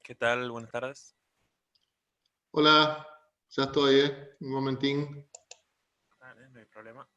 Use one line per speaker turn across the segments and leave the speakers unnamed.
¿Qué tal? Buenas tardes.
Hola, ya estoy, un momentín.
Vale, no hay problema.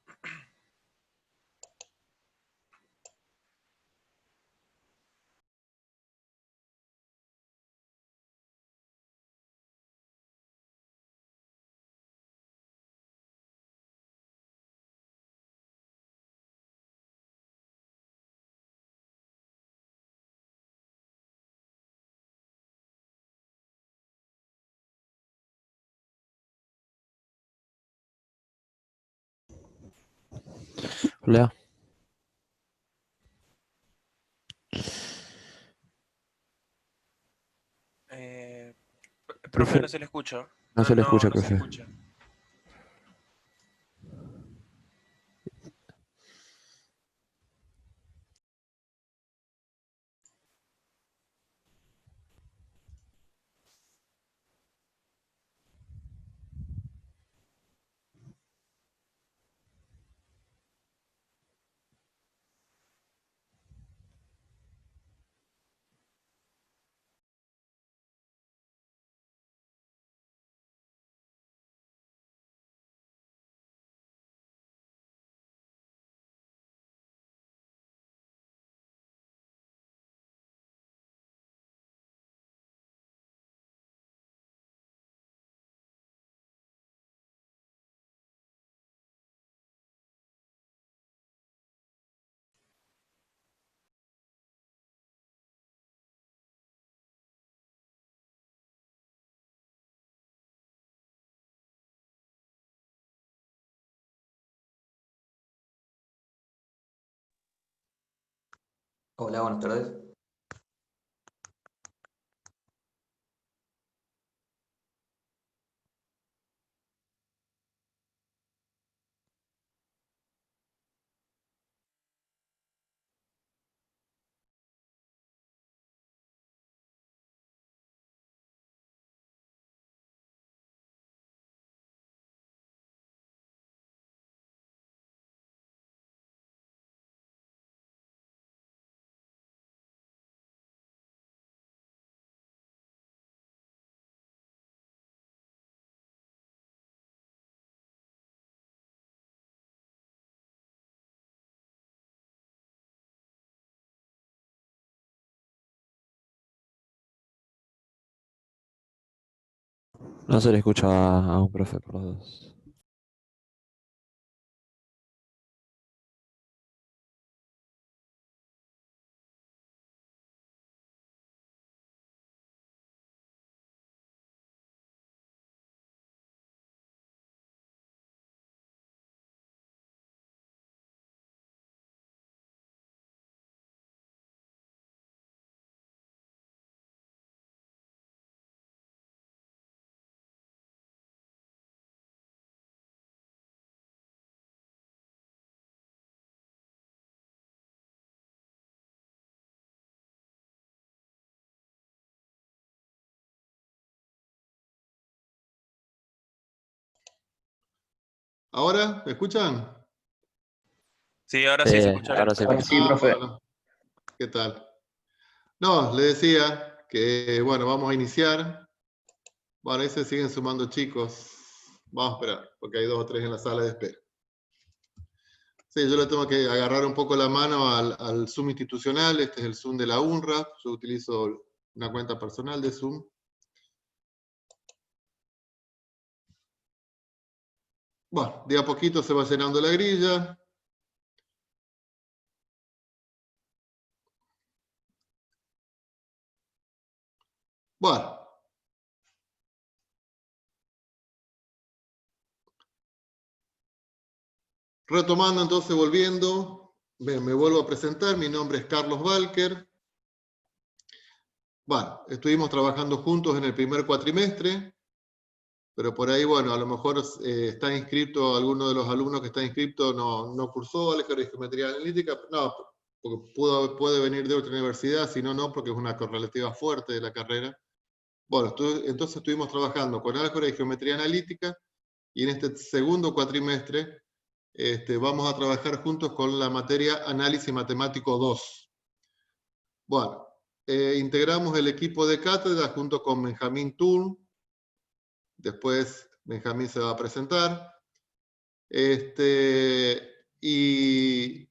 Hola.
Profe, no se le escucha.
No se le escucha,
No se le
profe.
escucha.
Hola, buenas tardes.
No se le escucha a un profe por los dos.
¿Ahora? ¿Me escuchan?
Sí, ahora sí se escucha bien.
Ahora sí.
Sí, profe.
Bueno, ¿qué tal? No, le decía que, bueno, vamos a iniciar. Bueno, ahí se siguen sumando chicos. Vamos a esperar, porque hay 2 o 3 en la sala de espera. Sí, yo le tengo que agarrar un poco la mano al Zoom institucional. Este es el Zoom de la UNRWA. Yo utilizo una cuenta personal de Zoom. Bueno, de a poquito se va llenando la grilla. Bueno. Retomando entonces, volviendo, me vuelvo a presentar. Mi nombre es Carlos Walker. Bueno, estuvimos trabajando juntos en el primer cuatrimestre, pero por ahí, bueno, a lo mejor está inscrito, alguno de los alumnos que está inscrito no cursó álgebra y geometría analítica, no, porque puede venir de otra universidad, si no, no, porque es una correlativa fuerte de la carrera. Bueno, entonces estuvimos trabajando con álgebra y geometría analítica, y en este segundo cuatrimestre vamos a trabajar juntos con la materia Análisis Matemático 2. Bueno, integramos el equipo de cátedra junto con Benjamín Turn. Después Benjamín se va a presentar. Y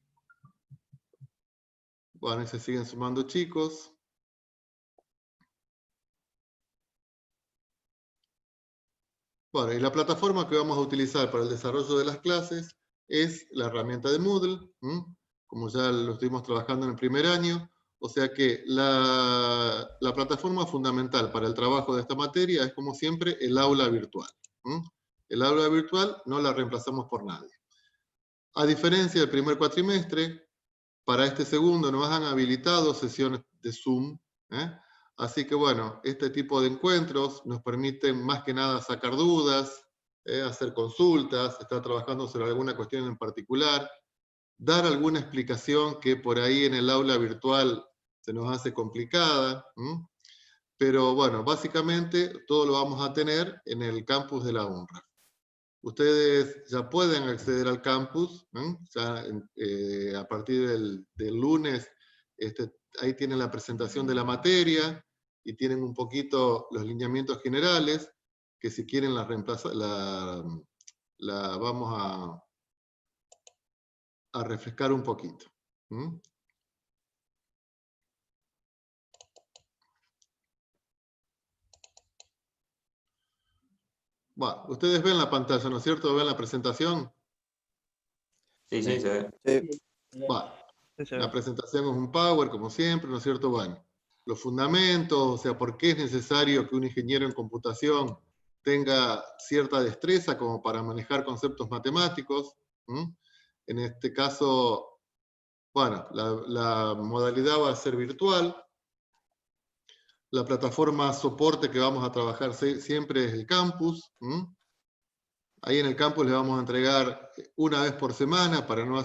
bueno, ahí se siguen sumando chicos. Bueno, y la plataforma que vamos a utilizar para el desarrollo de las clases es la herramienta de Moodle, como ya lo estuvimos trabajando en el primer año. O sea que la plataforma fundamental para el trabajo de esta materia es, como siempre, el aula virtual. El aula virtual no la reemplazamos por nadie. A diferencia del primer cuatrimestre, para este segundo nos han habilitado sesiones de Zoom. Así que bueno, este tipo de encuentros nos permiten más que nada sacar dudas, hacer consultas, estar trabajando sobre alguna cuestión en particular, dar alguna explicación que por ahí en el aula virtual se nos hace complicada. Pero bueno, básicamente todo lo vamos a tener en el campus de la UNRWA. Ustedes ya pueden acceder al campus, ya, a partir del lunes, ahí tienen la presentación de la materia y tienen un poquito los lineamientos generales, que si quieren la vamos a refrescar un poquito. Bueno, ustedes ven la pantalla, ¿no es cierto? ¿Ven la presentación?
Sí, sí, se ve.
Sí.
Bueno, la presentación es un Power, como siempre, ¿no es cierto? Bueno, los fundamentos, o sea, por qué es necesario que un ingeniero en computación tenga cierta destreza como para manejar conceptos matemáticos. En este caso, bueno, la modalidad va a ser virtual. La plataforma soporte que vamos a trabajar siempre es el campus. Ahí en el campus les vamos a entregar una vez por semana para no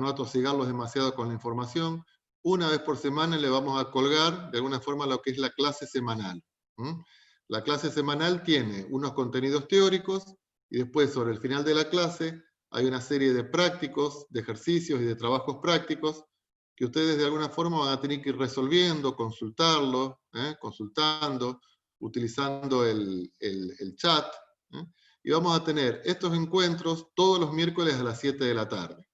atosigarlos demasiado con la información. Una vez por semana le vamos a colgar de alguna forma lo que es la clase semanal. La clase semanal tiene unos contenidos teóricos y después sobre el final de la clase hay una serie de prácticos, de ejercicios y de trabajos prácticos que ustedes de alguna forma van a tener que ir resolviendo, consultando, utilizando el chat. Y vamos a tener estos encuentros todos los miércoles a las 7 de la tarde.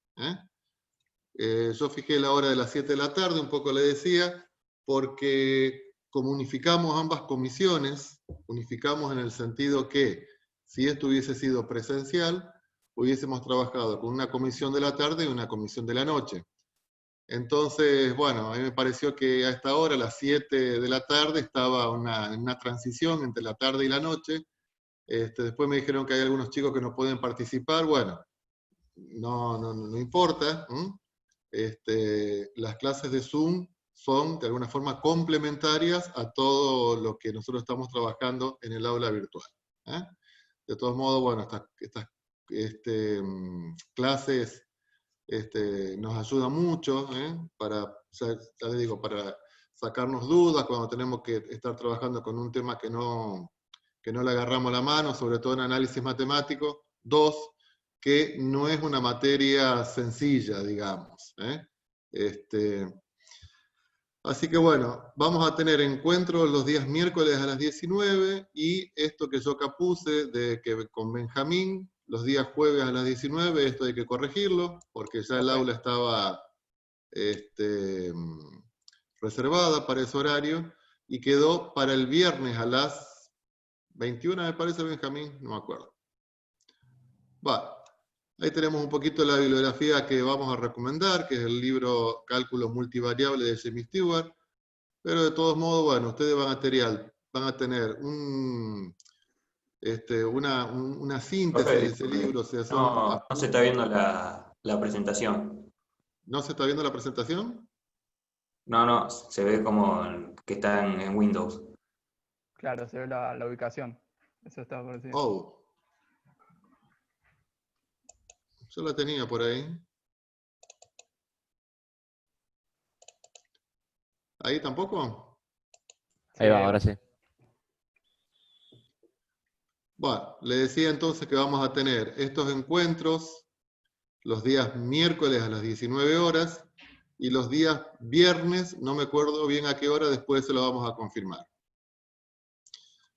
Yo fijé la hora de las 7 de la tarde, un poco le decía, porque como unificamos ambas comisiones, unificamos en el sentido que si esto hubiese sido presencial, hubiésemos trabajado con una comisión de la tarde y una comisión de la noche. Entonces, bueno, a mí me pareció que a esta hora, a las 7 de la tarde, estaba en una transición entre la tarde y la noche. Después me dijeron que hay algunos chicos que no pueden participar. Bueno, no importa. Las clases de Zoom son de alguna forma complementarias a todo lo que nosotros estamos trabajando en el aula virtual. De todos modos, bueno, estas clases nos ayudan mucho ya les digo, para sacarnos dudas cuando tenemos que estar trabajando con un tema que no le agarramos la mano, sobre todo en análisis matemático. Dos, que no es una materia sencilla, digamos. Así que bueno, vamos a tener encuentros los días miércoles a las 19 y esto que yo acá puse con Benjamín, los días jueves a las 19, esto hay que corregirlo, porque ya el aula estaba reservada para ese horario y quedó para el viernes a las 21, me parece, Benjamín, no me acuerdo. Ahí tenemos un poquito la bibliografía que vamos a recomendar, que es el libro Cálculo Multivariable de Jamie Stewart, pero de todos modos, bueno, ustedes van a tener una síntesis de ese libro. O sea,
no se está viendo la presentación.
¿No se está viendo la presentación?
No, se ve como que está en Windows.
Claro, se ve la ubicación. Eso está apareciendo.
Oh. Yo la tenía por ahí. ¿Ahí tampoco?
Ahí va, ahora sí.
Bueno, le decía entonces que vamos a tener estos encuentros los días miércoles a las 19 horas y los días viernes, no me acuerdo bien a qué hora, después se lo vamos a confirmar.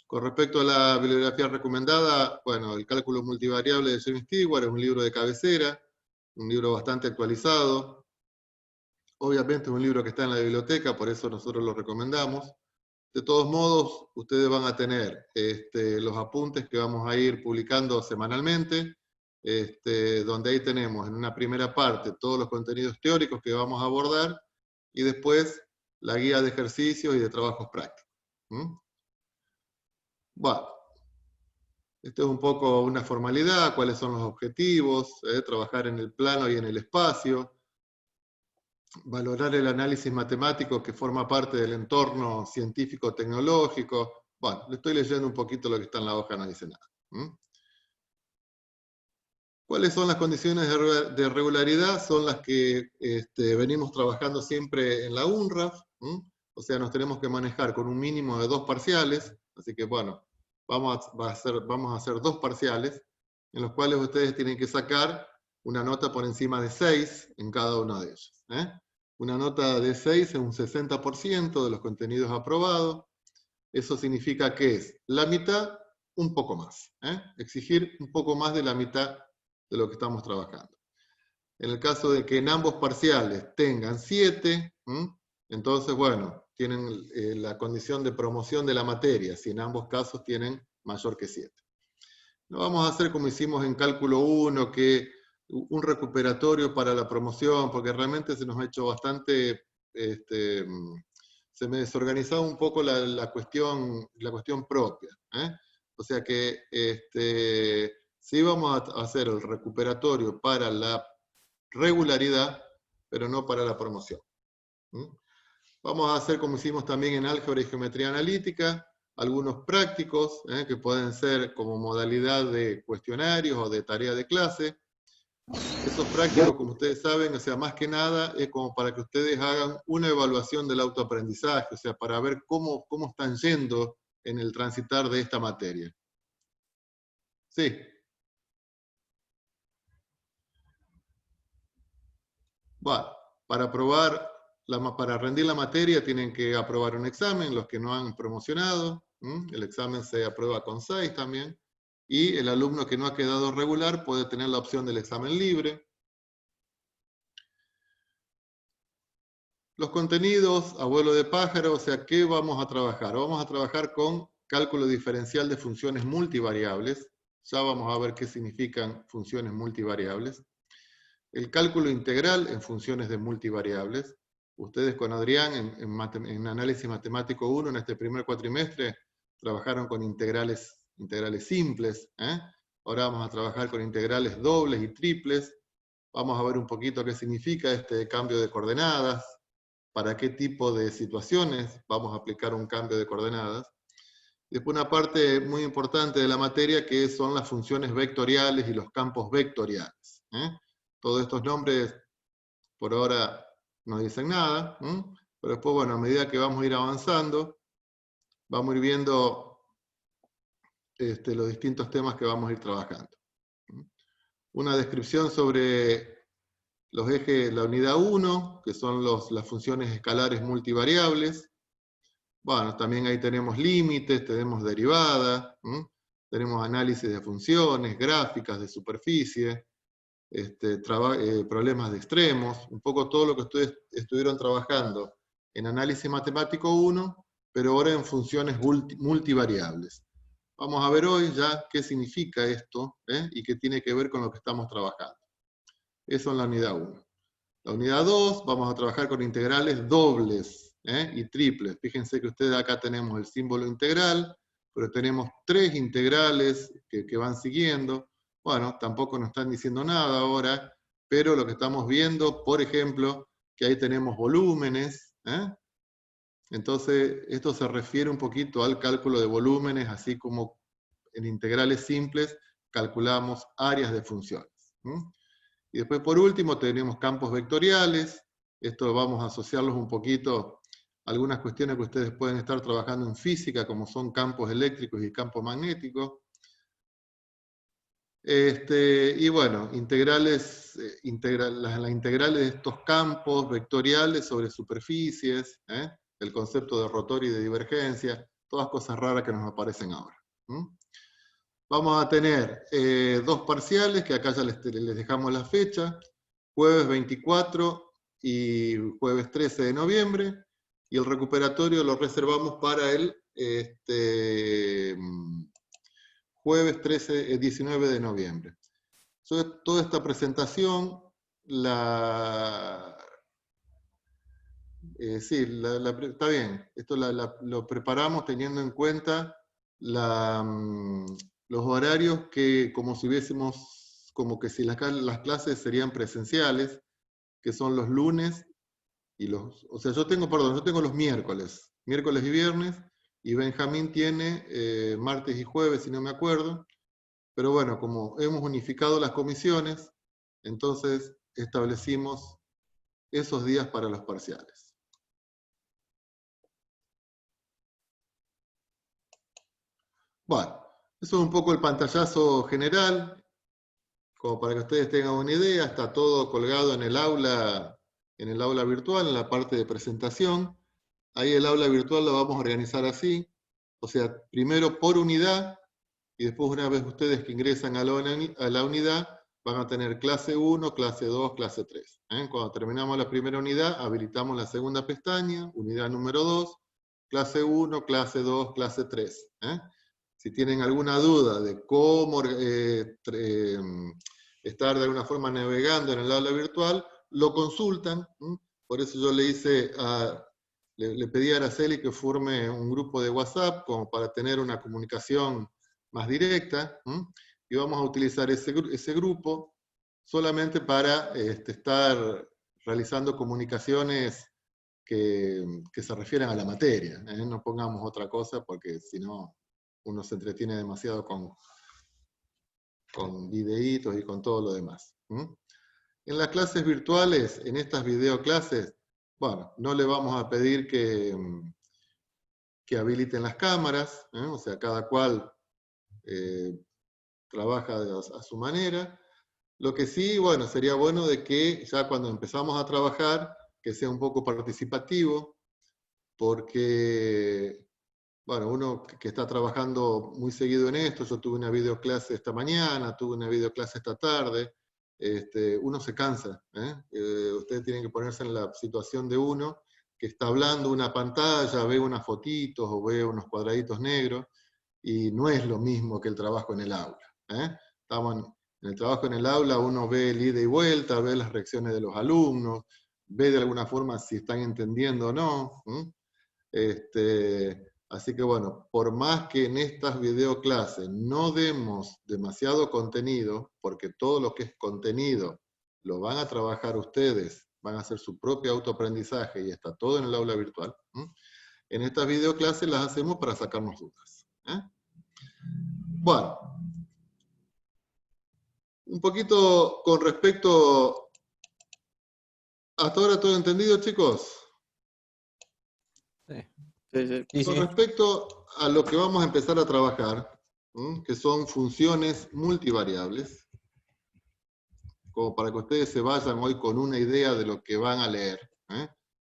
Con respecto a la bibliografía recomendada, bueno, el cálculo multivariable de James Stewart es un libro de cabecera, un libro bastante actualizado. Obviamente es un libro que está en la biblioteca, por eso nosotros lo recomendamos. De todos modos, ustedes van a tener los apuntes que vamos a ir publicando semanalmente, donde ahí tenemos en una primera parte todos los contenidos teóricos que vamos a abordar y después la guía de ejercicios y de trabajos prácticos. Bueno, esto es un poco una formalidad, cuáles son los objetivos, trabajar en el plano y en el espacio, valorar el análisis matemático que forma parte del entorno científico-tecnológico. Bueno, le estoy leyendo un poquito lo que está en la hoja, no dice nada. ¿Cuáles son las condiciones de regularidad? Son las que venimos trabajando siempre en la UNRAF. O sea, nos tenemos que manejar con un mínimo de 2 parciales. Así que, bueno, vamos a hacer 2 parciales, en los cuales ustedes tienen que sacar una nota por encima de 6 en cada uno de ellos. Una nota de 6 es un 60% de los contenidos aprobados. Eso significa que es la mitad, un poco más. Exigir un poco más de la mitad de lo que estamos trabajando. En el caso de que en ambos parciales tengan 7, entonces, bueno, tienen la condición de promoción de la materia, si en ambos casos tienen mayor que 7. No vamos a hacer como hicimos en cálculo 1, que un recuperatorio para la promoción, porque realmente se nos ha hecho bastante, se me desorganizaba un poco la cuestión propia. O sea que sí vamos a hacer el recuperatorio para la regularidad, pero no para la promoción. Vamos a hacer como hicimos también en álgebra y geometría analítica, algunos prácticos, que pueden ser como modalidad de cuestionarios o de tarea de clase. Esos prácticos, como ustedes saben, o sea, más que nada es como para que ustedes hagan una evaluación del autoaprendizaje, o sea, para ver cómo están yendo en el transitar de esta materia. Sí. Bueno, para rendir la materia tienen que aprobar un examen, los que no han promocionado. El examen se aprueba con 6 también. Y el alumno que no ha quedado regular puede tener la opción del examen libre. Los contenidos, abuelo de pájaro, o sea, ¿qué vamos a trabajar? Vamos a trabajar con cálculo diferencial de funciones multivariables. Ya vamos a ver qué significan funciones multivariables. El cálculo integral en funciones de multivariables. Ustedes con Adrián en análisis matemático 1, en este primer cuatrimestre, trabajaron con integrales simples. Ahora vamos a trabajar con integrales dobles y triples. Vamos a ver un poquito qué significa este cambio de coordenadas, para qué tipo de situaciones vamos a aplicar un cambio de coordenadas. Después una parte muy importante de la materia que son las funciones vectoriales y los campos vectoriales. Todos estos nombres por ahora no dicen nada, pero después, bueno, a medida que vamos a ir avanzando, vamos a ir viendo los distintos temas que vamos a ir trabajando. Una descripción sobre los ejes, la unidad 1, que son las funciones escalares multivariables. Bueno, también ahí tenemos límites, tenemos derivadas, tenemos análisis de funciones, gráficas de superficie, problemas de extremos, un poco todo lo que ustedes estuvieron trabajando en análisis matemático 1, pero ahora en funciones multivariables. Vamos a ver hoy ya qué significa esto y qué tiene que ver con lo que estamos trabajando. Eso en la unidad 1. La unidad 2 vamos a trabajar con integrales dobles y triples. Fíjense que ustedes acá tenemos el símbolo integral, pero tenemos 3 integrales que van siguiendo. Bueno, tampoco nos están diciendo nada ahora, pero lo que estamos viendo, por ejemplo, que ahí tenemos volúmenes. Entonces, esto se refiere un poquito al cálculo de volúmenes, así como en integrales simples calculamos áreas de funciones. Y después, por último, tenemos campos vectoriales. Esto vamos a asociarlos un poquito a algunas cuestiones que ustedes pueden estar trabajando en física, como son campos eléctricos y campos magnéticos. Y bueno, integrales, las integrales de estos campos vectoriales sobre superficies, el concepto de rotor y de divergencia, todas cosas raras que nos aparecen ahora. Vamos a tener dos parciales, que acá ya les dejamos la fecha, jueves 24 y jueves 13 de noviembre, y el recuperatorio lo reservamos para el jueves 19 de noviembre. Toda esta presentación está bien, esto lo preparamos teniendo en cuenta los horarios que como si hubiésemos, como que si las clases serían presenciales, que son los lunes y o sea, yo tengo los miércoles y viernes, y Benjamín tiene martes y jueves, si no me acuerdo, pero bueno, como hemos unificado las comisiones, entonces establecimos esos días para los parciales. Bueno, eso es un poco el pantallazo general, como para que ustedes tengan una idea. Está todo colgado en el aula virtual, en la parte de presentación. Ahí el aula virtual lo vamos a organizar así, o sea, primero por unidad, y después una vez ustedes que ingresan a la unidad, van a tener clase 1, clase 2, clase 3. Cuando terminamos la primera unidad, habilitamos la segunda pestaña, unidad número 2, clase 1, clase 2, clase 3. Si tienen alguna duda de cómo estar de alguna forma navegando en el aula virtual, lo consultan. Por eso yo le pedí a Araceli que forme un grupo de WhatsApp como para tener una comunicación más directa, y vamos a utilizar ese grupo solamente para estar realizando comunicaciones que se refieren a la materia. No pongamos otra cosa porque si no uno se entretiene demasiado con videitos y con todo lo demás. En las clases virtuales, en estas videoclases, bueno, no le vamos a pedir que habiliten las cámaras, o sea, cada cual trabaja a su manera. Lo que sí, bueno, sería bueno de que ya cuando empezamos a trabajar, que sea un poco participativo, porque, bueno, uno que está trabajando muy seguido en esto, yo tuve una videoclase esta mañana, tuve una videoclase esta tarde, uno se cansa. Ustedes tienen que ponerse en la situación de uno que está hablando una pantalla, ve unas fotitos o ve unos cuadraditos negros, y no es lo mismo que el trabajo en el aula. Estamos en el trabajo en el aula, uno ve el ida y vuelta, ve las reacciones de los alumnos, ve de alguna forma si están entendiendo o no. Así que bueno, por más que en estas videoclases no demos demasiado contenido, porque todo lo que es contenido lo van a trabajar ustedes, van a hacer su propio autoaprendizaje y está todo en el aula virtual. En estas videoclases las hacemos para sacarnos dudas. Bueno, un poquito con respecto... ¿Hasta ahora todo entendido, chicos?
Sí.
Con respecto a lo que vamos a empezar a trabajar, que son funciones multivariables, como para que ustedes se vayan hoy con una idea de lo que van a leer,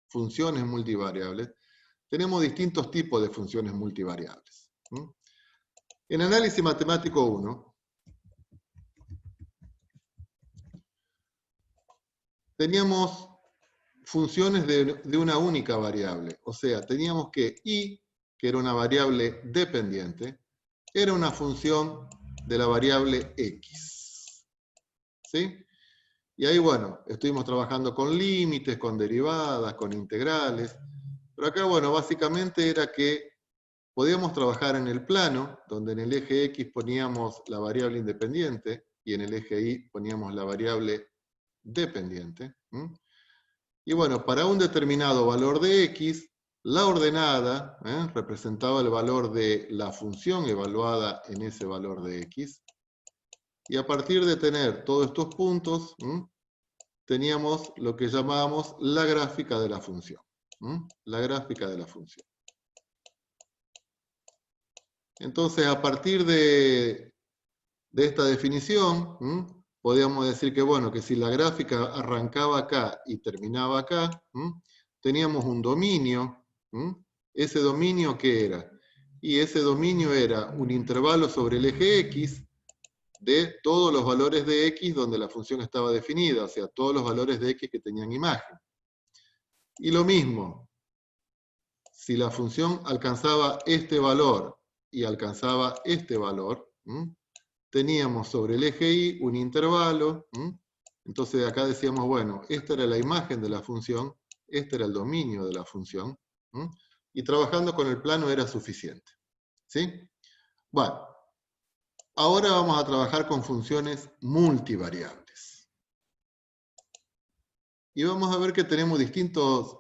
funciones multivariables, tenemos distintos tipos de funciones multivariables. En análisis matemático 1, teníamos funciones de una única variable. O sea, teníamos que y, que era una variable dependiente, era una función de la variable x. ¿Sí? Y ahí, bueno, estuvimos trabajando con límites, con derivadas, con integrales. Pero acá, bueno, básicamente era que podíamos trabajar en el plano, donde en el eje x poníamos la variable independiente y en el eje y poníamos la variable dependiente. Y bueno, para un determinado valor de x, la ordenada representaba el valor de la función evaluada en ese valor de x. Y a partir de tener todos estos puntos, teníamos lo que llamábamos la gráfica de la función. La gráfica de la función. Entonces, a partir de de esta definición, podríamos decir que, bueno, que si la gráfica arrancaba acá y terminaba acá, teníamos un dominio. ¿Ese dominio qué era? Y ese dominio era un intervalo sobre el eje X de todos los valores de X donde la función estaba definida, o sea, todos los valores de X que tenían imagen. Y lo mismo, si la función alcanzaba este valor y alcanzaba este valor, teníamos sobre el eje Y un intervalo. Entonces acá decíamos, bueno, esta era la imagen de la función, este era el dominio de la función, y trabajando con el plano era suficiente. ¿Sí? Bueno, ahora vamos a trabajar con funciones multivariables. Y vamos a ver que tenemos distintos,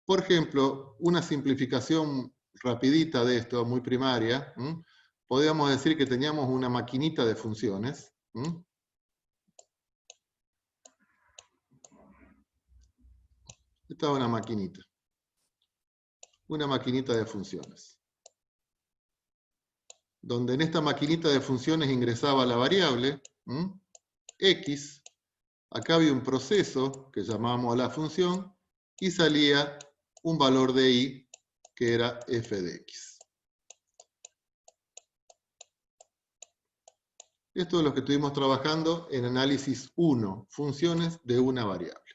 por ejemplo, una simplificación rapidita de esto, muy primaria. Podríamos decir que teníamos una maquinita de funciones. Esta es una maquinita. Una maquinita de funciones. Donde en esta maquinita de funciones ingresaba la variable X. Acá había un proceso que llamábamos a la función y salía un valor de Y que era f de X. Esto es lo que estuvimos trabajando en análisis 1, funciones de una variable.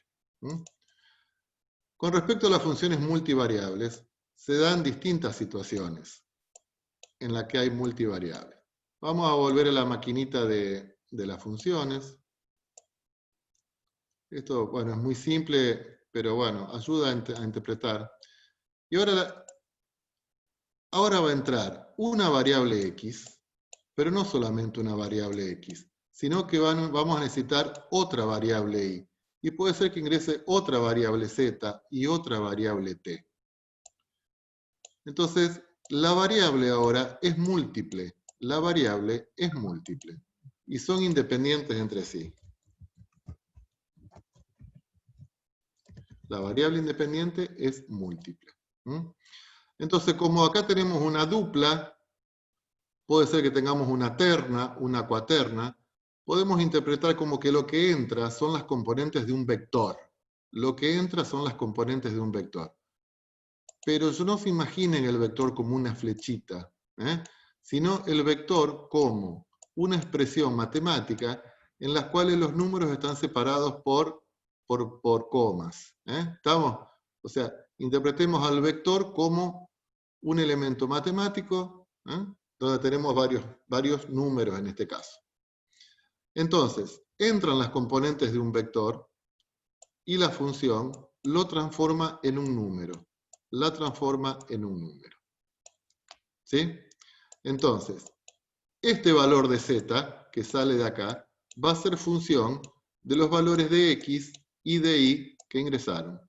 Con respecto a las funciones multivariables, se dan distintas situaciones en las que hay multivariables. Vamos a volver a la maquinita de las funciones. Esto, bueno, es muy simple, pero bueno, ayuda a interpretar. Y ahora va a entrar una variable X, pero no solamente una variable X, sino que vamos a necesitar otra variable Y. Y puede ser que ingrese otra variable Z y otra variable T. Entonces, la variable ahora es múltiple. La variable es múltiple. Y son independientes entre sí. La variable independiente es múltiple. Entonces, como acá tenemos una dupla, puede ser que tengamos una terna, una cuaterna, podemos interpretar como que lo que entra son las componentes de un vector. Lo que entra son las componentes de un vector. Pero no se imaginen el vector como una flechita, sino el vector como una expresión matemática en la cual los números están separados por comas. ¿Estamos? O sea, interpretemos al vector como un elemento matemático, donde tenemos varios números en este caso. Entonces, entran las componentes de un vector y la función lo transforma en un número. La transforma en un número. ¿Sí? Entonces, este valor de z, que sale de acá, va a ser función de los valores de x y de y que ingresaron.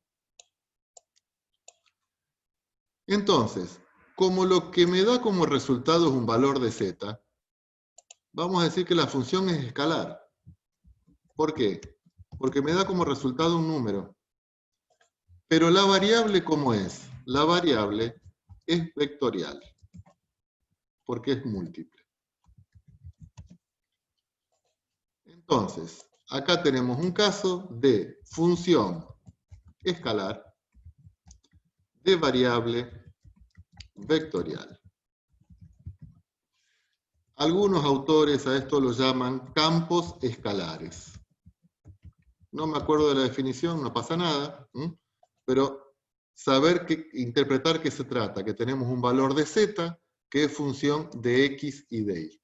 Entonces, como lo que me da como resultado es un valor de z, vamos a decir que la función es escalar. ¿Por qué? Porque me da como resultado un número. Pero la variable, ¿cómo es? La variable es vectorial, porque es múltiple. Entonces, acá tenemos un caso de función escalar de variable vectorial. Algunos autores a esto lo llaman campos escalares. No me acuerdo de la definición, no pasa nada, pero saber interpretar qué se trata, que tenemos un valor de z que es función de x y de y.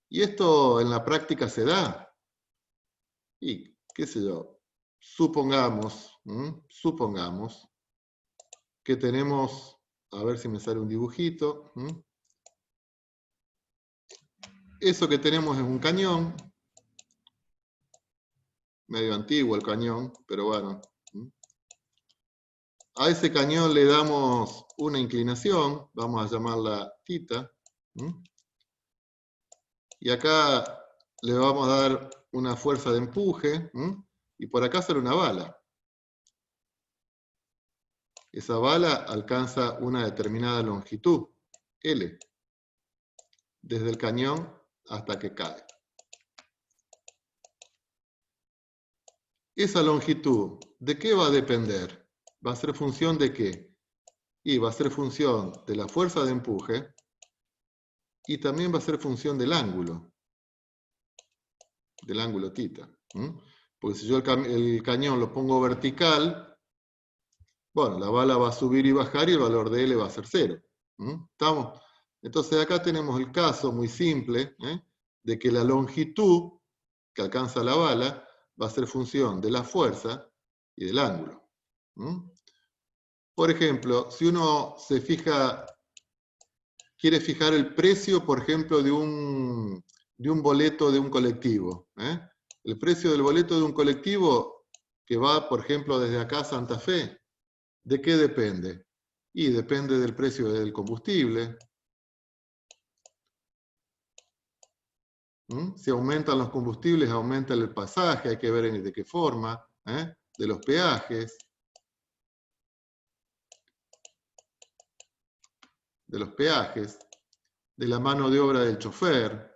Y esto en la práctica se da. Y, qué sé yo, supongamos que tenemos, a ver si me sale un dibujito. Eso que tenemos es un cañón, medio antiguo el cañón, pero bueno. A ese cañón le damos una inclinación, vamos a llamarla θ. Y acá le vamos a dar una fuerza de empuje, y por acá sale una bala. Esa bala alcanza una determinada longitud, L. Desde el cañón hasta que cae. Esa longitud, ¿de qué va a depender? ¿Va a ser función de qué? Y va a ser función de la fuerza de empuje y también va a ser función del ángulo θ. Porque si yo el cañón lo pongo vertical, bueno, la bala va a subir y bajar y el valor de L va a ser 0. ¿Estamos? Entonces acá tenemos el caso muy simple, de que la longitud que alcanza la bala va a ser función de la fuerza y del ángulo. Por ejemplo, si uno se fija, quiere fijar el precio, por ejemplo, de un boleto de un colectivo. El precio del boleto de un colectivo que va, por ejemplo, desde acá a Santa Fe, ¿de qué depende? Y depende del precio del combustible. Si aumentan los combustibles, aumenta el pasaje, hay que ver de qué forma, de los peajes, de la mano de obra del chofer,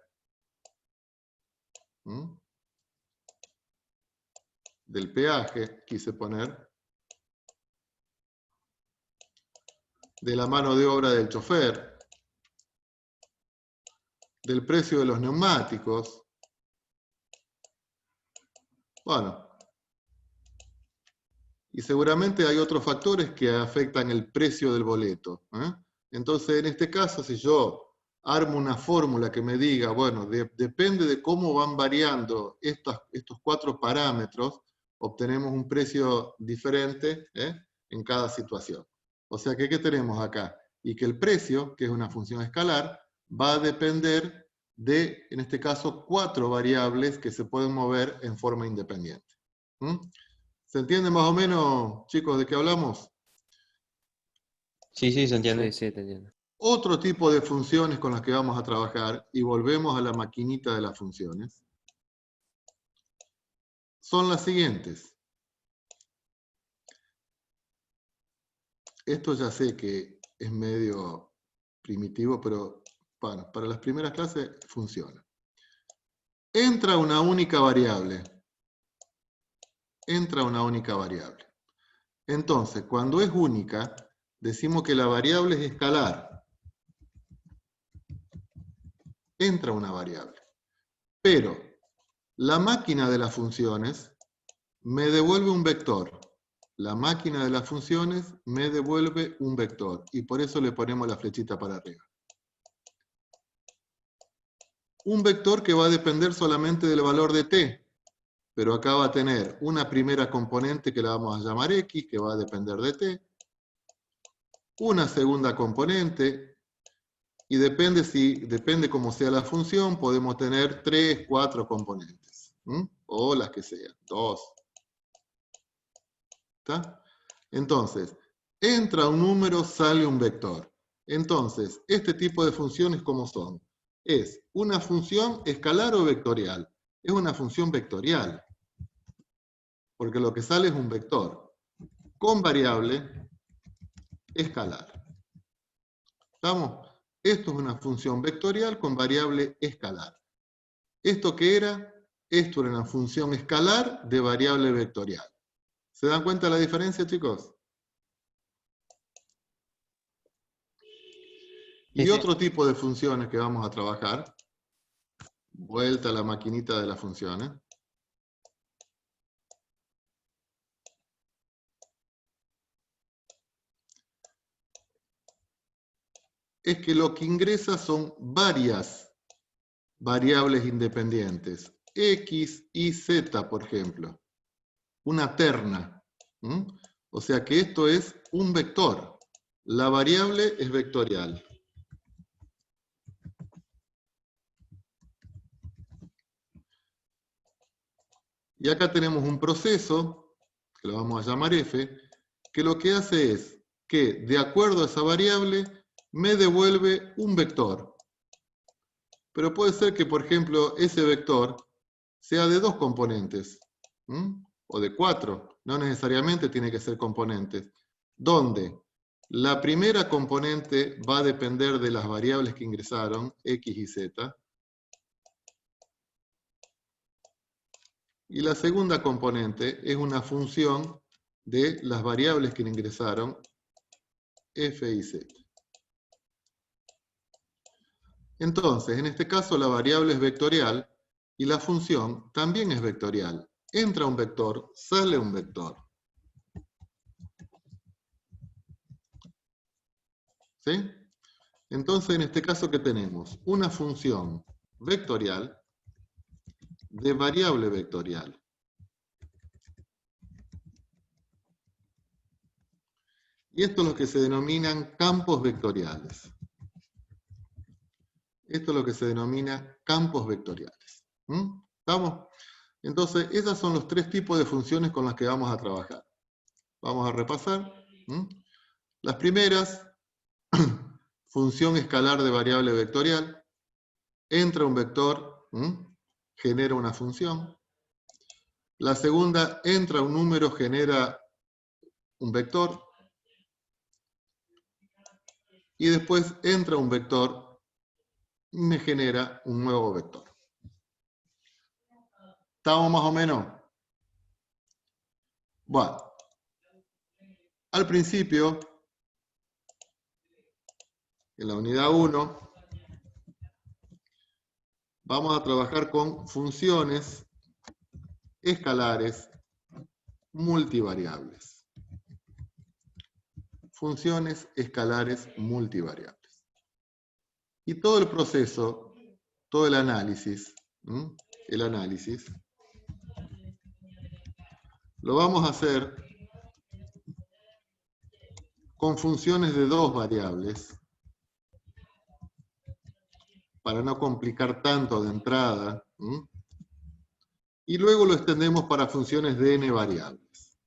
del peaje, quise poner, de la mano de obra del chofer, del precio de los neumáticos. Bueno, y seguramente hay otros factores que afectan el precio del boleto. Entonces, en este caso, si yo armo una fórmula que me diga, bueno, depende de cómo van variando estos 4 parámetros, obtenemos un precio diferente en cada situación. O sea que, ¿qué tenemos acá? Y que el precio, que es una función escalar, va a depender de, en este caso, 4 variables que se pueden mover en forma independiente. ¿Se entiende más o menos, chicos, de qué hablamos?
Sí, se entiende. Sí, te entiendo.
Otro tipo de funciones con las que vamos a trabajar, y volvemos a la maquinita de las funciones, son las siguientes. Esto ya sé que es medio primitivo, pero bueno, para las primeras clases funciona. Entra una única variable. Entonces, cuando es única, decimos que la variable es escalar. Entra una variable. Pero la máquina de las funciones me devuelve un vector. La máquina de las funciones me devuelve un vector. Y por eso le ponemos la flechita para arriba. Un vector que va a depender solamente del valor de t. Pero acá va a tener una primera componente que la vamos a llamar x, que va a depender de t. Una segunda componente, y depende cómo sea la función, podemos tener 3, 4 componentes. O las que sean, 2. ¿Está? Entonces, entra un número, sale un vector. Entonces, este tipo de funciones, ¿cómo son? ¿Es una función escalar o vectorial? Es una función vectorial. Porque lo que sale es un vector. Con variable escalar. ¿Estamos? Esto es una función vectorial con variable escalar. ¿Esto qué era? Esto era una función escalar de variable vectorial. ¿Se dan cuenta de la diferencia, chicos? Y otro tipo de funciones que vamos a trabajar. Vuelta a la maquinita de las funciones. Es que lo que ingresa son varias variables independientes. X y Z, por ejemplo. Una terna. O sea que esto es un vector. La variable es vectorial. Y acá tenemos un proceso, que lo vamos a llamar f, que lo que hace es que, de acuerdo a esa variable, me devuelve un vector. Pero puede ser que, por ejemplo, ese vector sea de 2 componentes, o de 4, no necesariamente tiene que ser componentes, donde la primera componente va a depender de las variables que ingresaron, x y z, Y la segunda componente es una función de las variables que ingresaron, f y z. Entonces, en este caso la variable es vectorial y la función también es vectorial. Entra un vector, sale un vector. ¿Sí? Entonces, en este caso, ¿qué tenemos? Una función vectorial de variable vectorial. Y esto es lo que se denominan campos vectoriales. Esto es lo que se denomina campos vectoriales. ¿Estamos? Entonces, esos son los tres tipos de funciones con las que vamos a trabajar. Vamos a repasar. Las primeras, función escalar de variable vectorial. Entra un vector, genera una función. La segunda, entra un número, genera un vector. Y después entra un vector, me genera un nuevo vector. ¿Estamos más o menos? Bueno, al principio, en la unidad 1, vamos a trabajar con funciones escalares multivariables. Funciones escalares multivariables. Y todo el proceso, todo el análisis, lo vamos a hacer con funciones de dos variables, para no complicar tanto de entrada, y luego lo extendemos para funciones de n variables.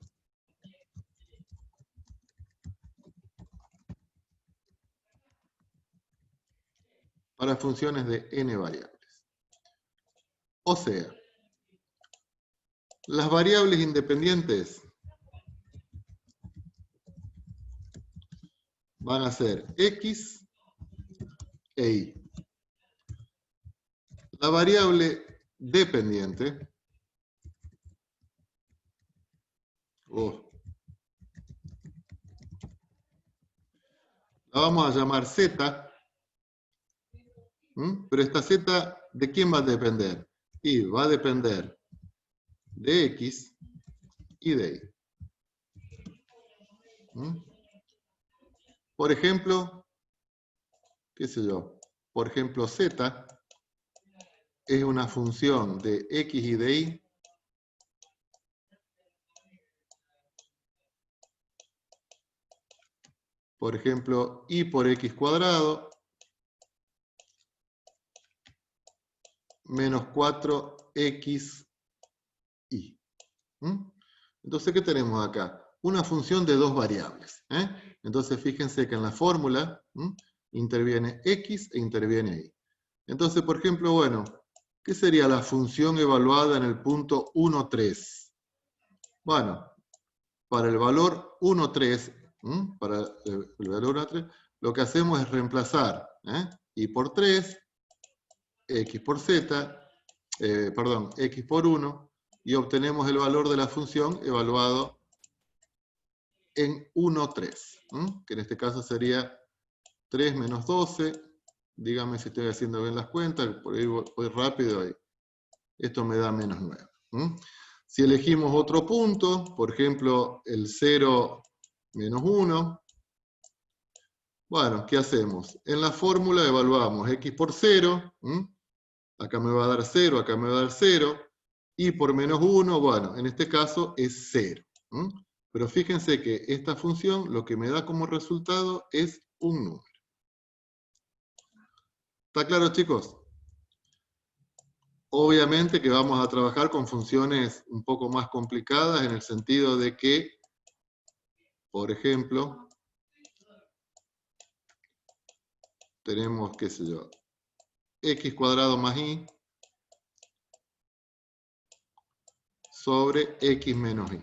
Para funciones de n variables. O sea, las variables independientes van a ser x e y. La variable dependiente la vamos a llamar z, pero esta z, ¿de quién va a depender? Y va a depender de x y de y. Por ejemplo, qué sé yo, por ejemplo z es una función de x y de y por ejemplo, y por x cuadrado menos 4xy. Entonces, ¿qué tenemos acá? Una función de dos variables. Entonces, fíjense que en la fórmula interviene x e interviene y. Entonces, por ejemplo, bueno, ¿qué sería la función evaluada en el punto 1, 3? Bueno, para el valor 1, 3, para el valor 1, 3, lo que hacemos es reemplazar y por 3, x por z, x por 1, y obtenemos el valor de la función evaluado en 1, 3, que en este caso sería 3 menos 12, dígame si estoy haciendo bien las cuentas, por ahí voy rápido, y esto me da menos 9. Si elegimos otro punto, por ejemplo, el 0 menos 1, bueno, ¿qué hacemos? En la fórmula evaluamos x por 0, acá me va a dar 0, acá me va a dar 0, y por menos 1, bueno, en este caso es 0. Pero fíjense que esta función lo que me da como resultado es un número. ¿Está claro, chicos? Obviamente que vamos a trabajar con funciones un poco más complicadas en el sentido de que, por ejemplo, tenemos, qué sé yo, x cuadrado más y sobre x menos y.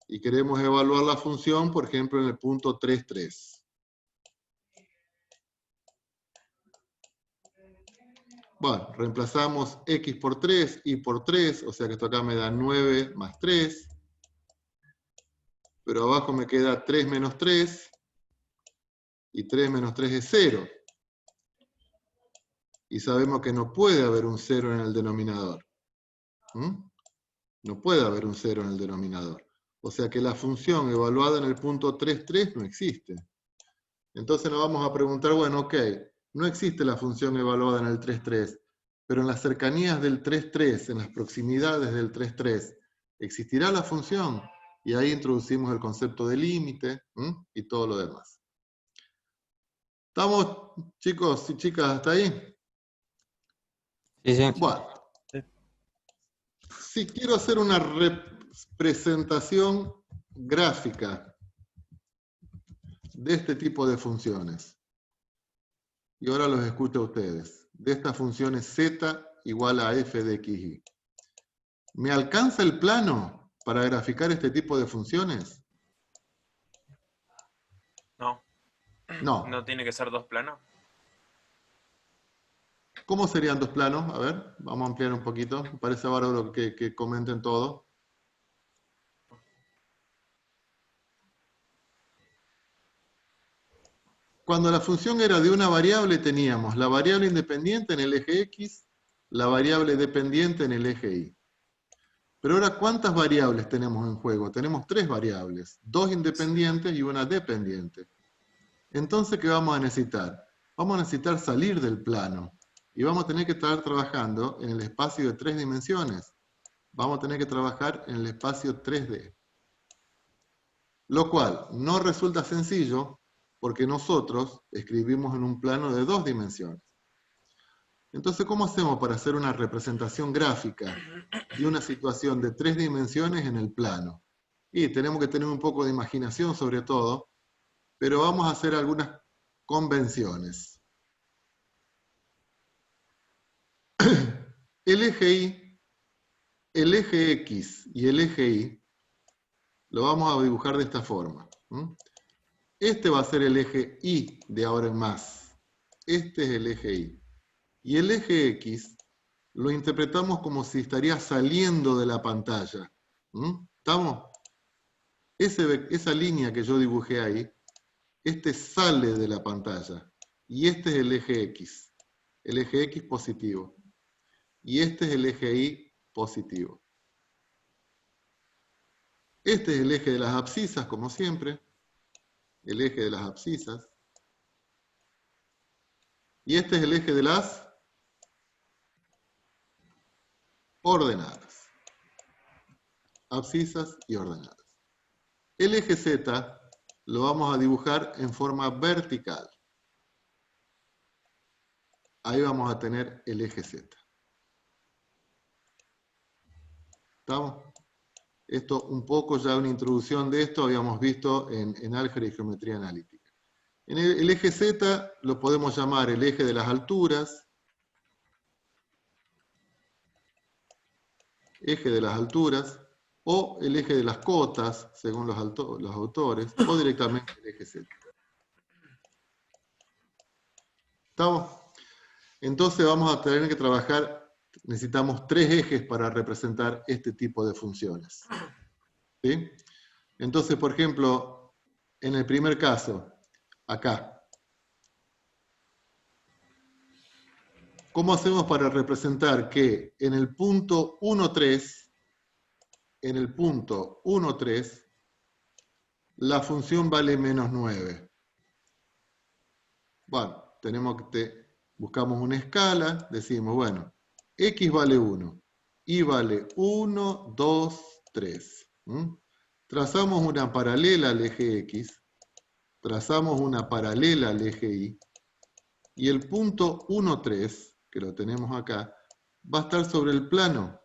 Y queremos evaluar la función, por ejemplo, en el punto 3, 3. Bueno, reemplazamos x por 3, y por 3, o sea que esto acá me da 9 más 3. Pero abajo me queda 3 menos 3, y 3 menos 3 es 0. Y sabemos que no puede haber un 0 en el denominador. No puede haber un 0 en el denominador. O sea que la función evaluada en el punto 3, 3 no existe. Entonces nos vamos a preguntar, bueno, ok, no existe la función evaluada en el 3, 3, pero en las cercanías del 3, 3, en las proximidades del 3, 3, ¿existirá la función? Y ahí introducimos el concepto de límite y todo lo demás. ¿Estamos, chicos y chicas, hasta ahí?
Sí, sí.
Bueno, si quiero hacer una representación gráfica de este tipo de funciones, y ahora los escucho a ustedes, de estas funciones z igual a f de xy, ¿me alcanza el plano para graficar este tipo de funciones?
No.
No.
¿No tiene que ser dos planos?
¿Cómo serían dos planos? A ver, vamos a ampliar un poquito. Me parece bárbaro que comenten todo. Cuando la función era de una variable, teníamos la variable independiente en el eje X, la variable dependiente en el eje Y. Pero ahora, ¿cuántas variables tenemos en juego? Tenemos 3 variables, 2 independientes y una dependiente. Entonces, ¿qué vamos a necesitar? Vamos a necesitar salir del plano. Y vamos a tener que estar trabajando en el espacio de 3 dimensiones. Vamos a tener que trabajar en el espacio 3D. Lo cual no resulta sencillo porque nosotros escribimos en un plano de 2 dimensiones. Entonces, ¿cómo hacemos para hacer una representación gráfica de una situación de 3 dimensiones en el plano? Y tenemos que tener un poco de imaginación sobre todo, pero vamos a hacer algunas convenciones. El eje Y, el eje X y el eje Y lo vamos a dibujar de esta forma. Este va a ser el eje Y de ahora en más. Este es el eje Y. Y el eje X lo interpretamos como si estaría saliendo de la pantalla. ¿Estamos? Esa línea que yo dibujé ahí, este sale de la pantalla. Y este es el eje X. El eje X positivo. Y este es el eje Y positivo. Este es el eje de las abscisas, como siempre. El eje de las abscisas. Y este es el eje de las ordenadas. Abscisas y ordenadas. El eje Z lo vamos a dibujar en forma vertical. Ahí vamos a tener el eje Z. ¿Estamos? Esto un poco ya una introducción de esto habíamos visto en álgebra y geometría analítica. En el eje Z lo podemos llamar el eje de las alturas, o el eje de las cotas, según los autores, o directamente el eje Z. ¿Estamos? Entonces vamos a tener que trabajar, necesitamos 3 ejes para representar este tipo de funciones. ¿Sí? Entonces, por ejemplo, en el primer caso, acá. ¿Cómo hacemos para representar que en el punto 1, 3, la función vale menos 9? Bueno, buscamos una escala, decimos, bueno, x vale 1, y vale 1, 2, 3. Trazamos una paralela al eje X, trazamos una paralela al eje Y, y el punto 1, 3, que lo tenemos acá, va a estar sobre el plano.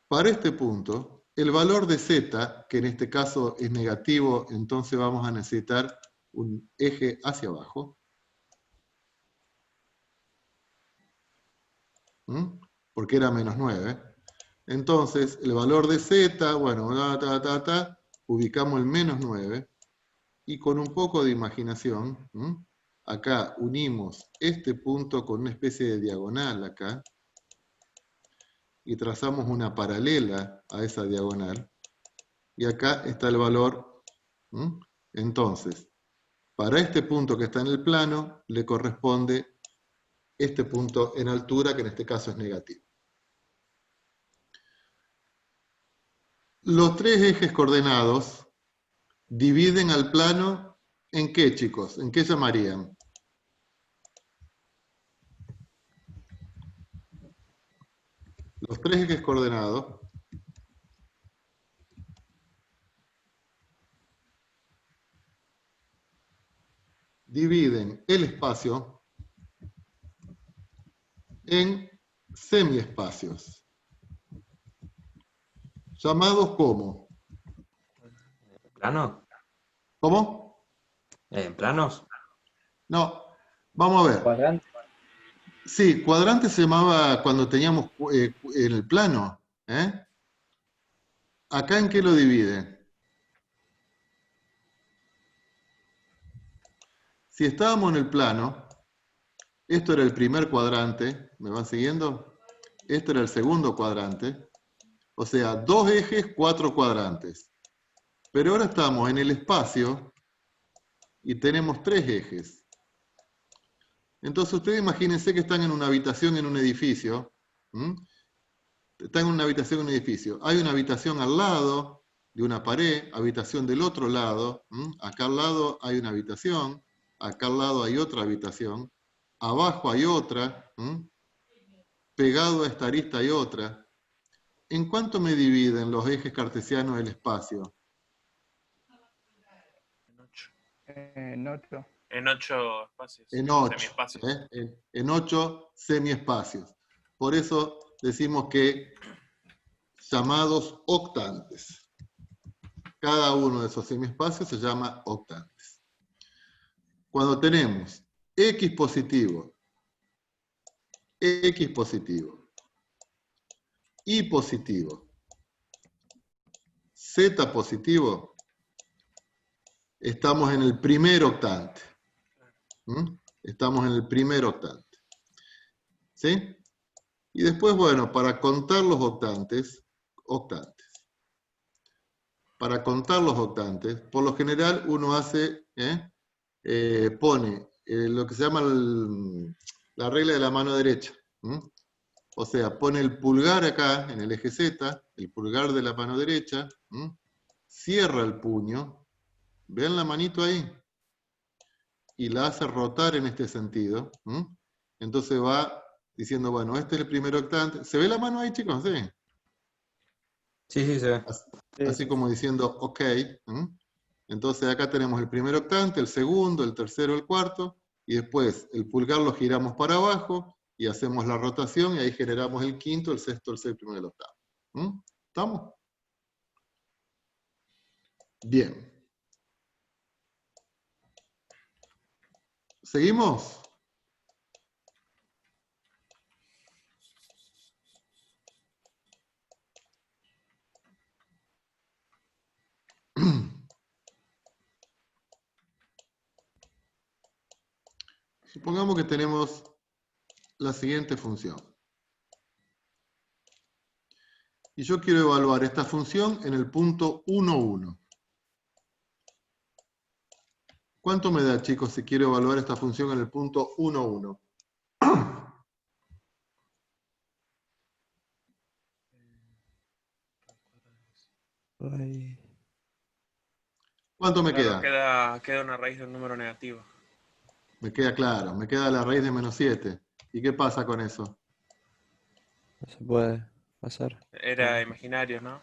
Para este punto, el valor de z, que en este caso es negativo, entonces vamos a necesitar un eje hacia abajo. Porque era menos 9. Entonces, el valor de z, bueno, ubicamos el menos 9, y con un poco de imaginación, acá unimos este punto con una especie de diagonal acá, y trazamos una paralela a esa diagonal, y acá está el valor. Entonces, para este punto que está en el plano, le corresponde este punto en altura, que en este caso es negativo. Los tres ejes coordenados dividen al plano ¿en qué, chicos? ¿En qué llamarían? Los tres ejes coordenados dividen el espacio en semiespacios, llamados como.
¿Plano?
¿Cómo?
¿En planos?
No, vamos a ver.
Cuadrante.
Sí, cuadrante se llamaba cuando teníamos en el plano. ¿Acá en qué lo divide? Si estábamos en el plano, esto era el primer cuadrante, ¿me van siguiendo? Este era el segundo cuadrante, o sea, 2 ejes, 4 cuadrantes. Pero ahora estamos en el espacio y tenemos 3 ejes. Entonces ustedes imagínense que están en una habitación en un edificio. Están en una habitación en un edificio. Hay una habitación al lado de una pared, habitación del otro lado. Acá al lado hay una habitación, acá al lado hay otra habitación, abajo hay otra, pegado a esta arista hay otra. ¿En cuánto me dividen los ejes cartesianos del espacio?
En 8.
En 8.
En 8 espacios.
En 8.
Semiespacios.
En 8 semiespacios. Por eso decimos que llamados octantes. Cada uno de esos semiespacios se llama octantes. Cuando tenemos X positivo, Y positivo, Z positivo, estamos en el primer octante. Estamos en el primer octante. ¿Sí? Y después, bueno, para contar los octantes. Para contar los octantes, por lo general uno hace, pone lo que se llama la regla de la mano derecha. O sea, pone el pulgar acá en el eje Z, el pulgar de la mano derecha, cierra el puño, vean la manito ahí, y la hace rotar en este sentido. Entonces va diciendo, bueno, este es el primer octante. ¿Se ve la mano ahí, chicos? ¿Sí?
Sí, se ve.
Así como diciendo, ok. Entonces acá tenemos el primer octante, el segundo, el tercero, el cuarto, y después el pulgar lo giramos para abajo, y hacemos la rotación, y ahí generamos el quinto, el sexto, el séptimo y el octavo. ¿Estamos? Bien. ¿Seguimos? Supongamos que tenemos la siguiente función. Y yo quiero evaluar esta función en el punto 1, 1. ¿Cuánto me da, chicos, si quiero evaluar esta función en el punto 1, 1? ¿Cuánto me
Claro,
queda?
queda una raíz de un número negativo.
Me queda claro, me queda la raíz de menos 7. ¿Y qué pasa con eso?
No se puede hacer.
Era imaginario, ¿no?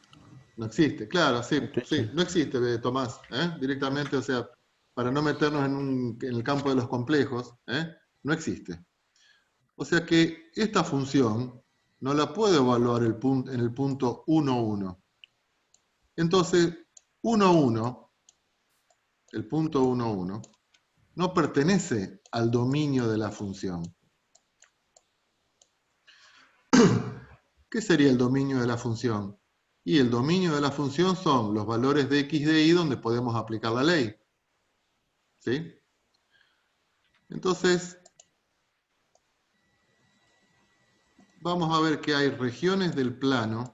No existe, claro, sí,
Sí.
no existe, Tomás, directamente, o sea, para no meternos en el campo de los complejos, no existe. O sea que esta función no la puedo evaluar en el punto 1, 1. Entonces, 1, 1, el punto 1, 1, no pertenece al dominio de la función. ¿Qué sería el dominio de la función? Y el dominio de la función son los valores de x de y donde podemos aplicar la ley. ¿Sí? Entonces, vamos a ver que hay regiones del plano.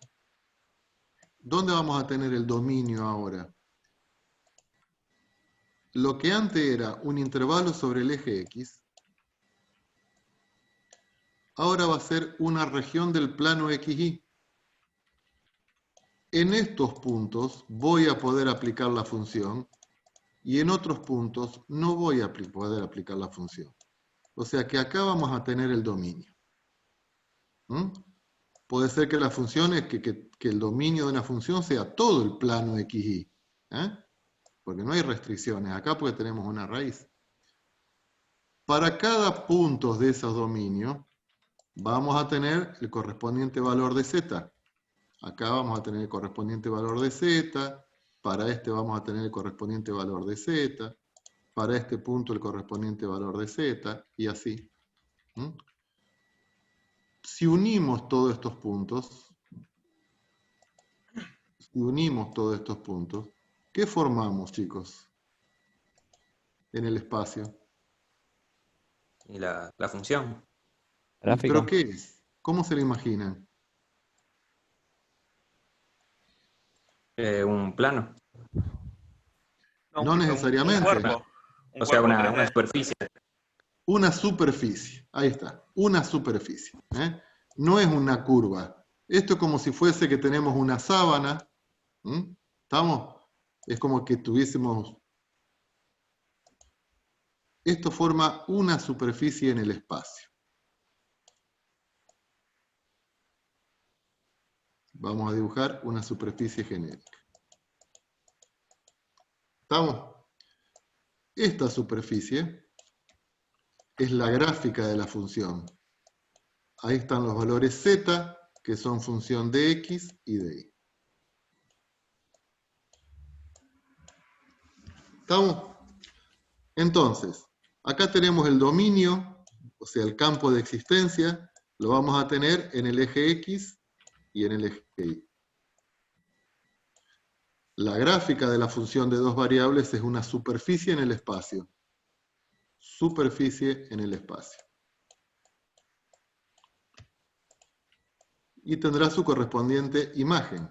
¿Dónde vamos a tener el dominio ahora? Lo que antes era un intervalo sobre el eje X, ahora va a ser una región del plano XY. En estos puntos voy a poder aplicar la función y en otros puntos no voy a poder aplicar la función. O sea que acá vamos a tener el dominio. ¿Mm? Puede ser que la función es que el dominio de una función sea todo el plano XY. Porque no hay restricciones acá porque tenemos una raíz. Para cada punto de esos dominios vamos a tener el correspondiente valor de z. Acá vamos a tener el correspondiente valor de z. Para este vamos a tener el correspondiente valor de z. Para este punto el correspondiente valor de z. Y así. Si unimos todos estos puntos, ¿qué formamos, chicos? En el espacio.
Y la función.
Gráfica.
¿Pero qué es? ¿Cómo se lo imaginan?
Un plano.
No
Un
necesariamente.
cuerpo. Un
O sea,
cuerpo
una
3D.
superficie.
Una superficie. Ahí está. Una superficie. No es una curva. Esto es como si fuese que tenemos una sábana. ¿Estamos? Es como que tuviésemos... Esto forma una superficie en el espacio. Vamos a dibujar una superficie genérica. ¿Estamos? Esta superficie es la gráfica de la función. Ahí están los valores z, que son función de x y de y. ¿Estamos? Entonces, acá tenemos el dominio, o sea, el campo de existencia, lo vamos a tener en el eje x y en el eje y. La gráfica de la función de dos variables es una superficie en el espacio. Superficie en el espacio. Y tendrá su correspondiente imagen.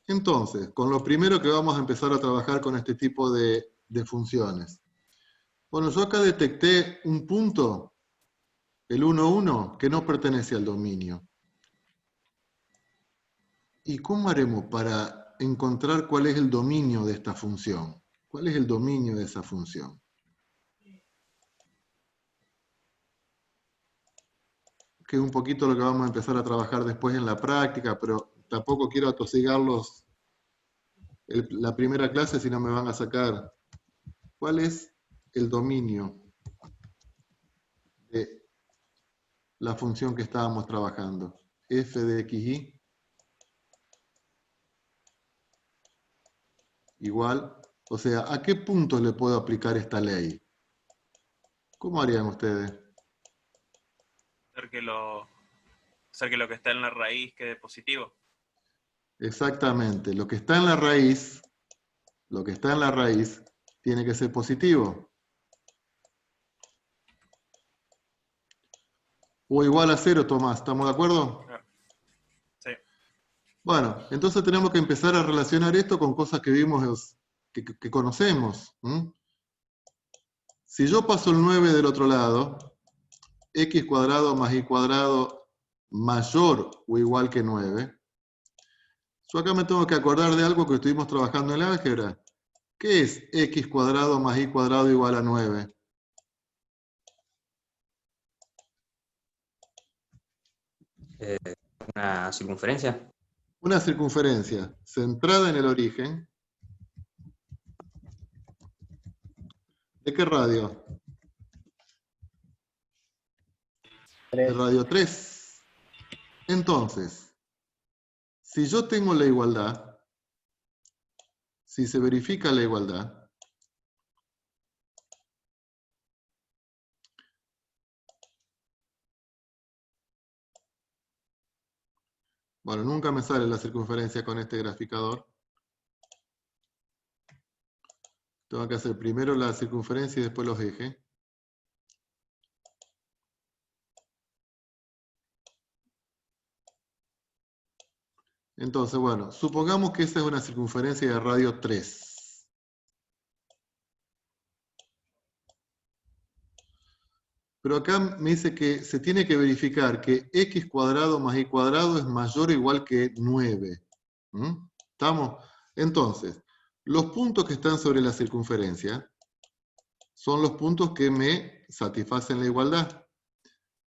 Entonces, con lo primero que vamos a empezar a trabajar con este tipo de funciones. Bueno, yo acá detecté un punto, el 1, 1, que no pertenece al dominio. ¿Y cómo haremos para encontrar cuál es el dominio de esta función? ¿Cuál es el dominio de esa función? Que es un poquito lo que vamos a empezar a trabajar después en la práctica, pero tampoco quiero atosigarlos la primera clase si no me van a sacar. ¿Cuál es el dominio de la función que estábamos trabajando? F de xy igual, o sea, ¿a qué punto le puedo aplicar esta ley? ¿Cómo harían ustedes?
Hacer que lo que está en la raíz quede positivo.
Exactamente, lo que está en la raíz tiene que ser positivo. O igual a 0, Tomás, ¿estamos de acuerdo?
Sí.
Bueno, entonces tenemos que empezar a relacionar esto con cosas que vimos, que conocemos. Si yo paso el 9 del otro lado, x cuadrado más y cuadrado mayor o igual que 9, yo acá me tengo que acordar de algo que estuvimos trabajando en la álgebra. ¿Qué es x cuadrado más y cuadrado igual a 9?
Una circunferencia.
Una circunferencia centrada en el origen. ¿De qué radio? De radio 3. Entonces, si yo tengo la igualdad, si se verifica la igualdad, bueno, nunca me sale la circunferencia con este graficador. Tengo que hacer primero la circunferencia y después los ejes. Entonces, bueno, supongamos que esa es una circunferencia de radio 3. Pero acá me dice que se tiene que verificar que x cuadrado más y cuadrado es mayor o igual que 9. ¿Mm? ¿Estamos? Entonces, los puntos que están sobre la circunferencia son los puntos que me satisfacen la igualdad.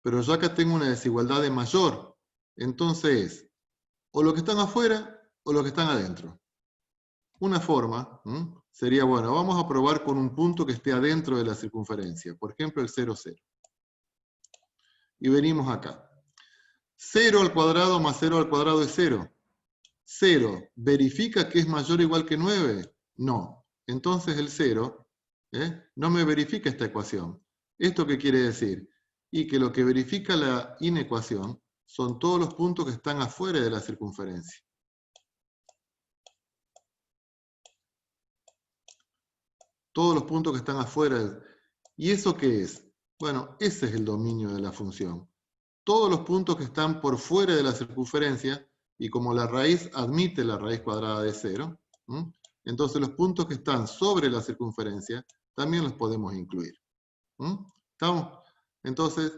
Pero yo acá tengo una desigualdad de mayor. Entonces, o los que están afuera o los que están adentro. Una forma sería, bueno, vamos a probar con un punto que esté adentro de la circunferencia. Por ejemplo, el 0, 0. Y venimos acá. 0 al cuadrado más 0 al cuadrado es 0. 0, ¿verifica que es mayor o igual que 9? No. Entonces el 0 no me verifica esta ecuación. ¿Esto qué quiere decir? Y que lo que verifica la inecuación son todos los puntos que están afuera de la circunferencia. Todos los puntos que están afuera. ¿Y eso qué es? Bueno, ese es el dominio de la función. Todos los puntos que están por fuera de la circunferencia, y como la raíz admite la raíz cuadrada de 0, entonces los puntos que están sobre la circunferencia también los podemos incluir. ¿Estamos? Entonces,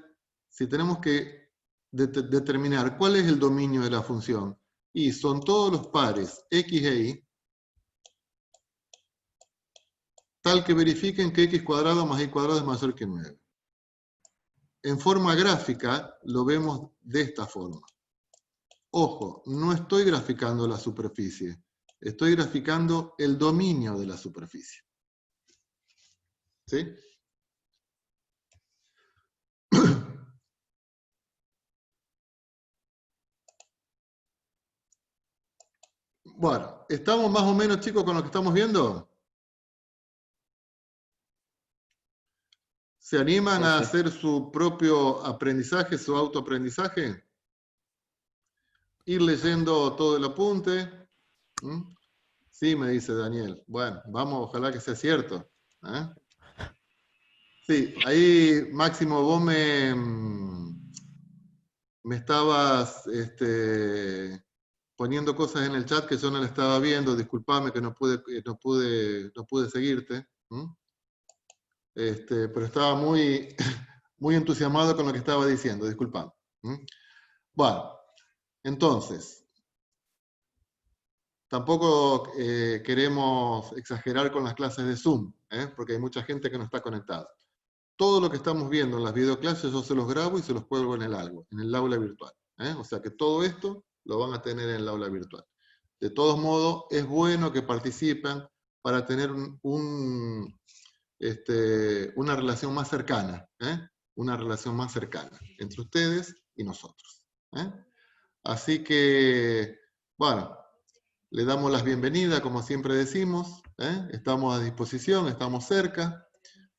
si tenemos que determinar cuál es el dominio de la función, y son todos los pares x e y, tal que verifiquen que x cuadrado más y cuadrado es mayor que 9. En forma gráfica lo vemos de esta forma. Ojo, no estoy graficando la superficie, estoy graficando el dominio de la superficie. ¿Sí? Bueno, ¿estamos más o menos, chicos, con lo que estamos viendo? ¿Se animan a hacer su propio aprendizaje, su autoaprendizaje? Ir leyendo todo el apunte. Sí, me dice Daniel. Bueno, vamos, ojalá que sea cierto. Sí, ahí, Máximo, vos me estabas poniendo cosas en el chat que yo no le estaba viendo. Disculpame que no pude seguirte. Pero estaba muy, muy entusiasmado con lo que estaba diciendo. Disculpame. Bueno, entonces, tampoco queremos exagerar con las clases de Zoom, porque hay mucha gente que no está conectada. Todo lo que estamos viendo en las videoclases yo se los grabo y se los cuelgo en el aula virtual. O sea que todo esto lo van a tener en el aula virtual. De todos modos, es bueno que participen para tener una relación más cercana. Una relación más cercana entre ustedes y nosotros. Así que, bueno, le damos las bienvenidas, como siempre decimos. Estamos a disposición, estamos cerca.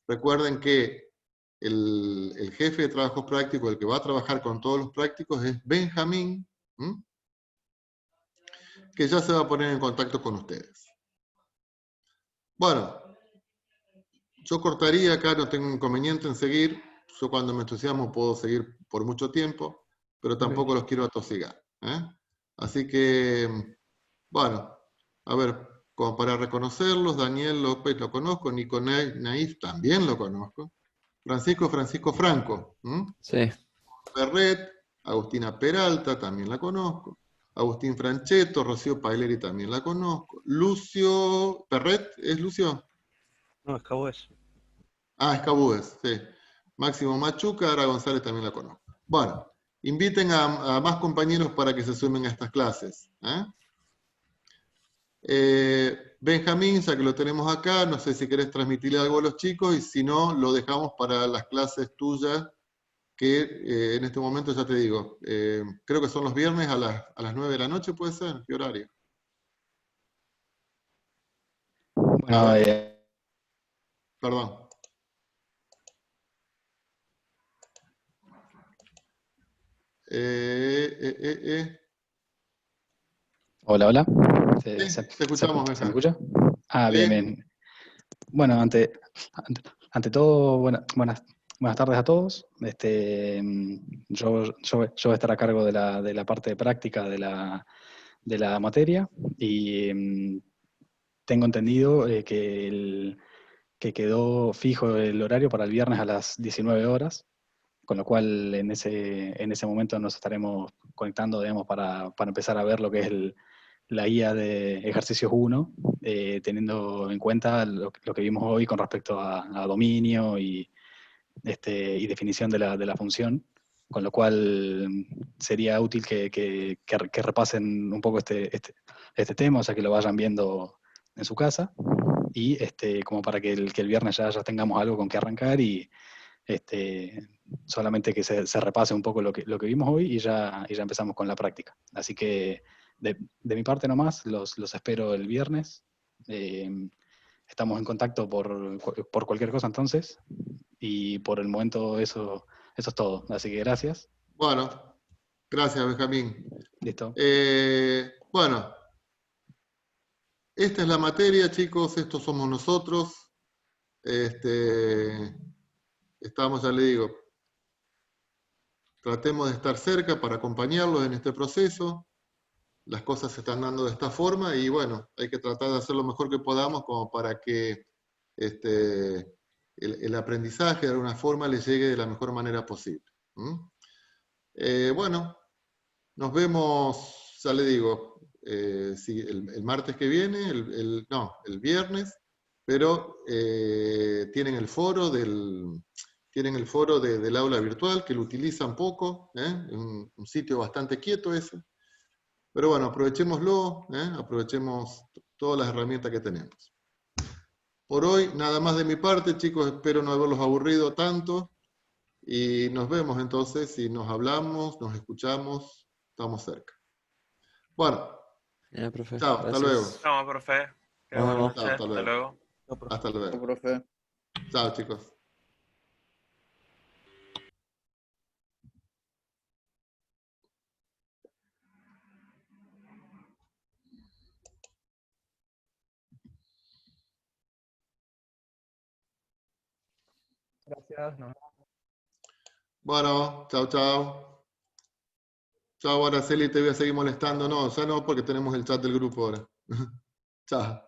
Recuerden que el jefe de trabajos prácticos, el que va a trabajar con todos los prácticos, es Benjamín, que ya se va a poner en contacto con ustedes. Bueno, yo cortaría acá, no tengo inconveniente en seguir. Yo cuando me entusiasmo puedo seguir por mucho tiempo, pero tampoco los quiero atosigar. Así que, bueno, a ver, como para reconocerlos, Daniel López lo conozco, Nico Naif también lo conozco. Francisco Franco.
Sí.
Perret, Agustina Peralta, también la conozco. Agustín Franchetto, Rocío Paileri también la conozco. Lucio Perret, ¿es Lucio?
No, es Cabues.
Ah, es Cabúes, sí. Máximo Machuca, Ara González también la conozco. Bueno, inviten a más compañeros para que se sumen a estas clases. Benjamín, ya que lo tenemos acá, no sé si querés transmitirle algo a los chicos y si no, lo dejamos para las clases tuyas, que en este momento ya te digo, creo que son los viernes a las 9 de la noche, ¿puede ser? ¿Qué horario?
Bueno,
Perdón.
Hola, hola.
Sí, te escuchamos,
¿Se me
Benjamín.
escucha? Ah,
Sí.
bien, bien. Bueno, ante todo, buenas tardes a todos. Yo voy a estar a cargo de la parte de práctica de la materia y tengo entendido que quedó fijo el horario para el viernes a las 19 horas, con lo cual en ese momento nos estaremos conectando, digamos, para empezar a ver lo que es la guía de ejercicios 1, teniendo en cuenta lo que vimos hoy con respecto a dominio y definición de la función, con lo cual sería útil que repasen un poco este tema, o sea, que lo vayan viendo en su casa, y como para que el viernes ya tengamos algo con que arrancar y solamente que se repase un poco lo que vimos hoy y ya empezamos con la práctica. Así que de mi parte nomás, los espero el viernes. Estamos en contacto por cualquier cosa entonces, y por el momento eso es todo. Así que gracias.
Bueno, gracias, Benjamín.
Listo.
Bueno, esta es la materia, chicos, estos somos nosotros. Estamos, ya le digo, tratemos de estar cerca para acompañarlos en este proceso. Las cosas se están dando de esta forma y bueno, hay que tratar de hacer lo mejor que podamos como para que el aprendizaje de alguna forma les llegue de la mejor manera posible. Bueno, nos vemos, ya le digo, sí, el martes que viene, el viernes, pero tienen el foro del aula virtual, que lo utilizan poco, un sitio bastante quieto ese. Pero bueno, aprovechémoslo, aprovechemos todas las herramientas que tenemos. Por hoy, nada más de mi parte, chicos, espero no haberlos aburrido tanto, y nos vemos entonces, y nos hablamos, nos escuchamos, estamos cerca. Bueno,
Ya, profe.
chao, hasta
Gracias.
luego.
Vamos, profe. Que
Nos
buenas
vemos.
noches.
Hasta
Hasta
luego.
luego.
Hasta luego.
Profe.
Chao, chicos.
Gracias.
Bueno, chao, chao. Chao, Araceli, te voy a seguir molestando. No, ya no, porque tenemos el chat del grupo ahora. Chao.